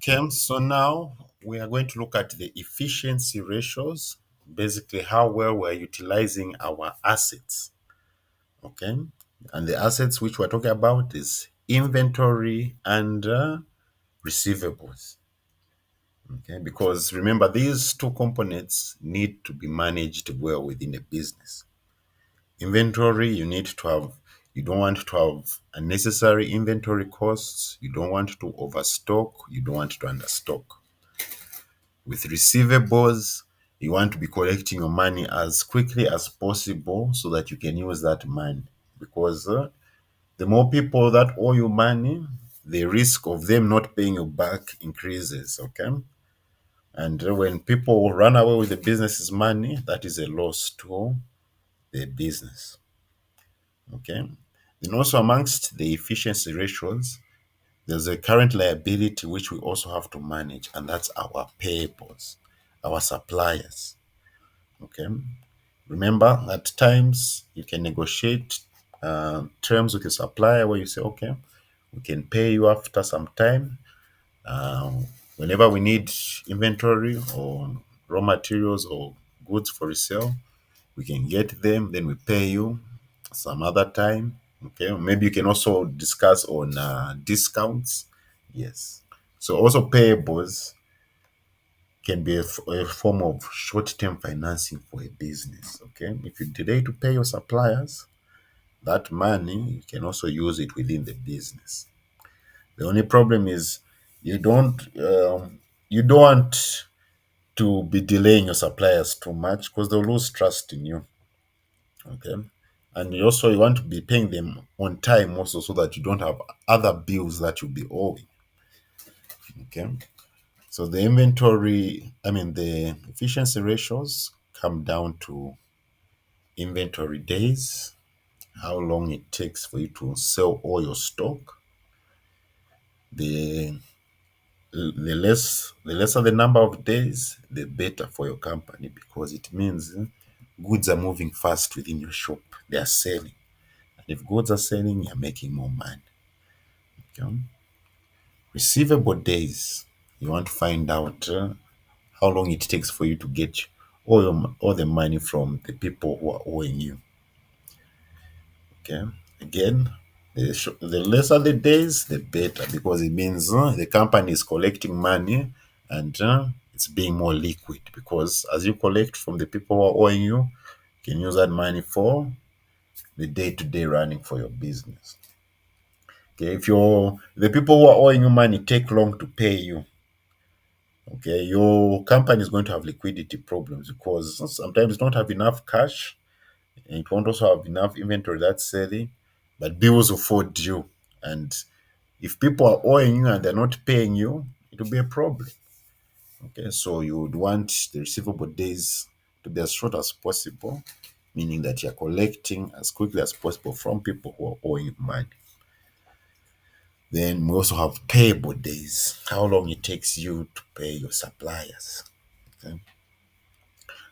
Okay, so now we are going to look at the efficiency ratios, basically how well we're utilizing our assets. Okay, and the assets which we're talking about is inventory and receivables. Okay, because remember, these two components need to be managed well within a business. Inventory, you don't want to have unnecessary inventory costs, you don't want to overstock, you don't want to understock. With receivables, you want to be collecting your money as quickly as possible so that you can use that money. Because the more people that owe you money, the risk of them not paying you back increases. Okay. And when people run away with the business's money, that is a loss to the business. Okay. Then also amongst the efficiency ratios, there's a current liability which we also have to manage, and that's our payables, our suppliers. Okay. Remember, at times you can negotiate terms with your supplier where you say, okay, we can pay you after some time. Uh, Whenever we need inventory or raw materials or goods for resale, we can get them, then we pay you some other time. Okay. Maybe you can also discuss on discounts. Yes. So also payables can be a form of short-term financing for a business. Okay, if you delay to pay your suppliers, that money you can also use it within the business. The only problem is you don't want to be delaying your suppliers too much because they'll lose trust in you. Okay, and you want to be paying them on time also so that you don't have other bills that you'll be owing. Okay. So the efficiency ratios come down to inventory days, how long it takes for you to sell all your stock. The the lesser the number of days, the better for your company because it means goods are moving fast within your shop. They are selling. And if goods are selling, you're making more money. Okay? Receivable days, you want to find out how long it takes for you to get all the money from the people who are owing you. Okay. Again, the lesser the days, the better because it means the company is collecting money and it's being more liquid because as you collect from the people who are owing you, you can use that money for the day-to-day running for your business. Okay. If the people who are owing you money take long to pay you, okay, your company is going to have liquidity problems because sometimes you don't have enough cash and it won't also have enough inventory that's selling, but bills will fall due. And if people are owing you and they're not paying you, it will be a problem. Okay, so you would want the receivable days to be as short as possible, meaning that you're collecting as quickly as possible from people who are owing you money. Then we also have payable days, how long it takes you to pay your suppliers. Okay.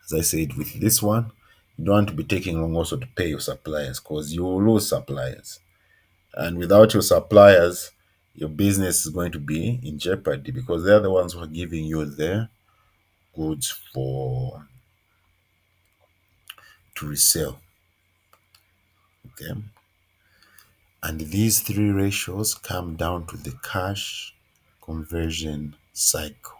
As I said, with this one, you don't want to be taking long also to pay your suppliers because you will lose suppliers. And without your suppliers, your business is going to be in jeopardy because they're the ones who are giving you the goods for to resell. Okay. And these three ratios come down to the cash conversion cycle.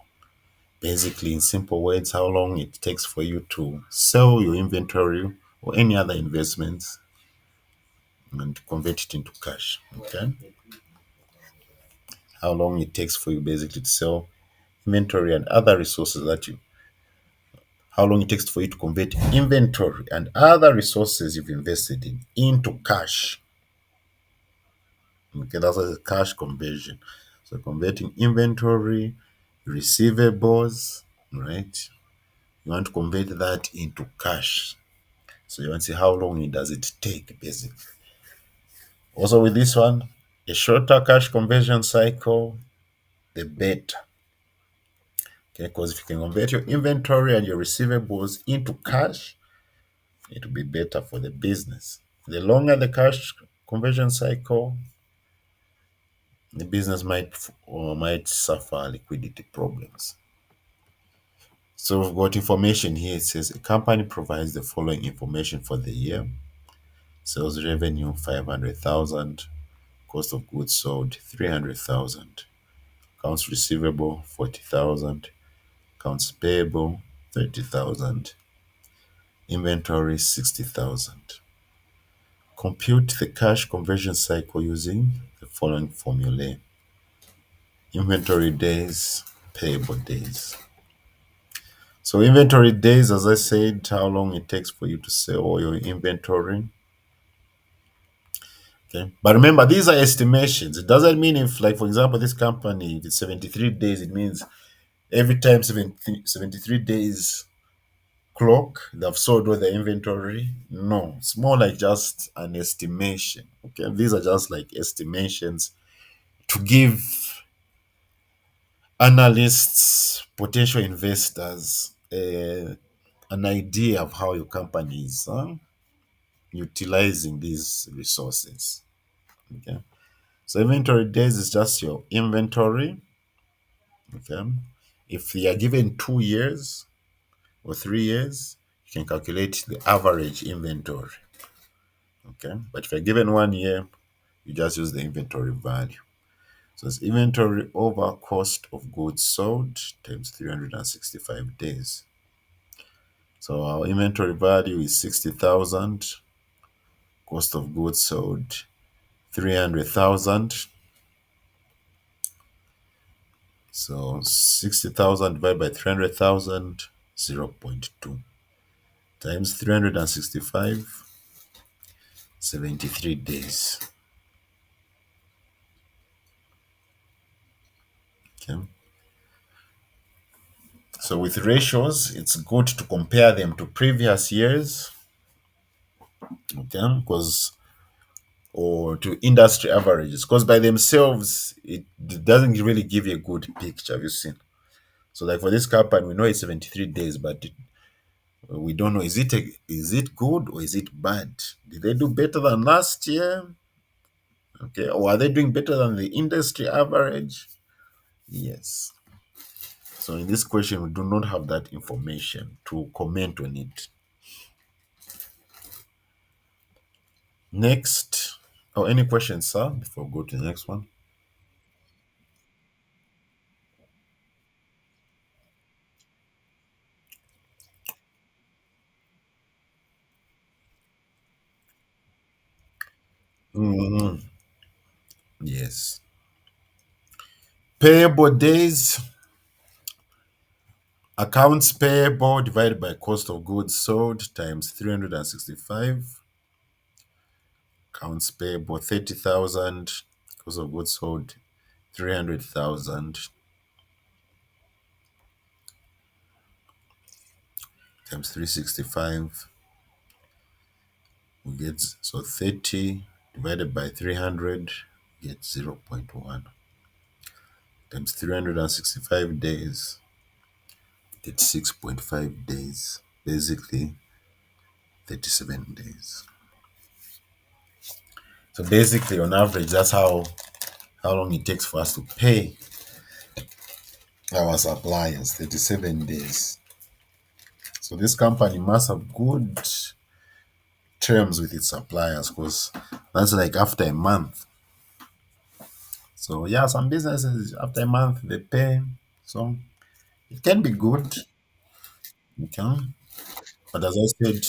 Basically, in simple words, how long it takes for you to sell your inventory or any other investments and convert it into cash. Okay. How long it takes for you basically to sell inventory and other resources how long it takes for you to convert inventory and other resources you've invested in into cash. Okay, that's a cash conversion. So converting inventory, receivables, right? You want to convert that into cash. So you want to see how long it does it take, basically. Also with this one, a shorter cash conversion cycle, the better. Okay, because if you can convert your inventory and your receivables into cash, it will be better for the business. The longer the cash conversion cycle, the business might suffer liquidity problems. So we've got information here. It says a company provides the following information for the year: sales revenue 500,000, cost of goods sold 300,000, accounts receivable 40,000, accounts payable 30,000, inventory 60,000. Compute the cash conversion cycle using the following formulae: inventory days, payable days. So inventory days, as I said, how long it takes for you to sell all your inventory. Okay. But remember, these are estimations. It doesn't mean if, like, for example, this company, if it's 73 days, it means every time 73 days clock, they've sold all the inventory. No, it's more like just an estimation. Okay. These are just like estimations to give analysts, potential investors, an idea of how your company is utilizing these resources. Okay. So inventory days is just your inventory. Okay. If you are given 2 years or 3 years, you can calculate the average inventory. Okay. But if you're given 1 year, you just use the inventory value. So it's inventory over cost of goods sold times 365 days. So our inventory value is 60,000, cost of goods sold 300,000. So 60,000 divided by 300,000, 0.2 times 365, 73 days. Okay. So with ratios, it's good to compare them to previous years. Okay, because or to industry averages, because by themselves it doesn't really give you a good picture. Have you seen? So like for this company, we know it's 73 days, but we don't know, is it good or is it bad? Did they do better than last year? Okay, or are they doing better than the industry average? Yes. So in this question, we do not have that information to comment on it. Next, any questions, sir, before we go to the next one? Mhm. Yes. Payable days, accounts payable divided by cost of goods sold times 365. Accounts payable 30,000, cost of goods sold 300,000 times 365. We get, so 30 divided by 300, get 0.1 times 365 days, get 6.5 days, basically 37 days. So basically, on average, that's how long it takes for us to pay our suppliers, 37 days. So this company must have good terms with its suppliers, because that's like after a month. So yeah, some businesses after a month they pay. So it can be good. It can. But as I said,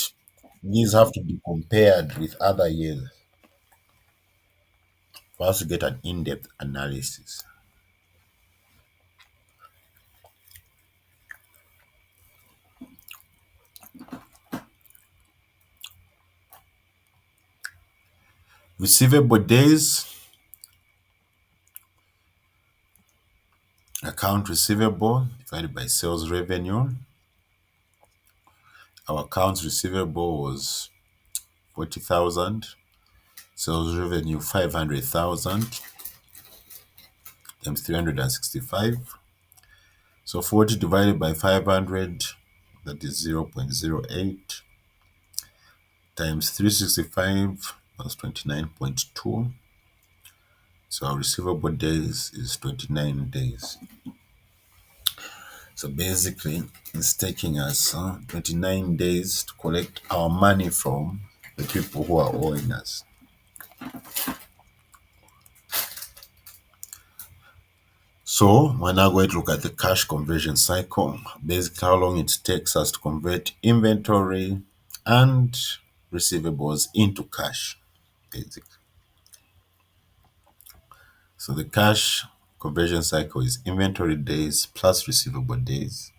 these have to be compared with other years for us to get an in-depth analysis. Receivable days, account receivable divided by sales revenue. Our accounts receivable was 40,000, sales revenue 500,000 times 365. So 40 divided by 500, that is 0.08 times 365, that's 29.2 So our receivable days is 29 days. So basically, it's taking us 29 days to collect our money from the people who are owing us. So we're now going to look at the cash conversion cycle, basically how long it takes us to convert inventory and receivables into cash, basically. So the cash conversion cycle is inventory days plus receivable days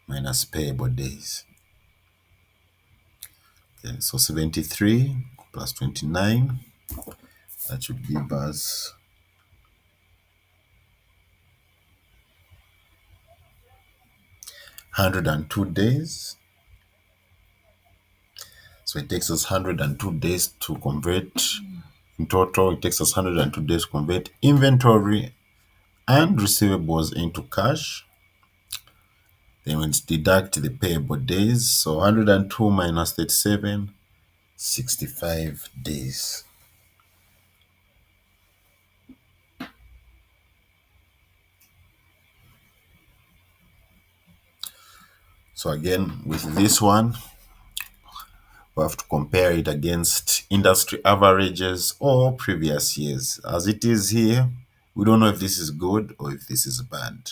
minus payable days. Okay, so 73 plus 29, that should give us 102 days. So it takes us 102 days to convert. In total, it takes us 102 days to convert inventory and receivables into cash. Then we deduct the payable days. So 102 minus 37, 65 days. So again, with this one, we have to compare it against industry averages or previous years. As it is here, we don't know if this is good or if this is bad.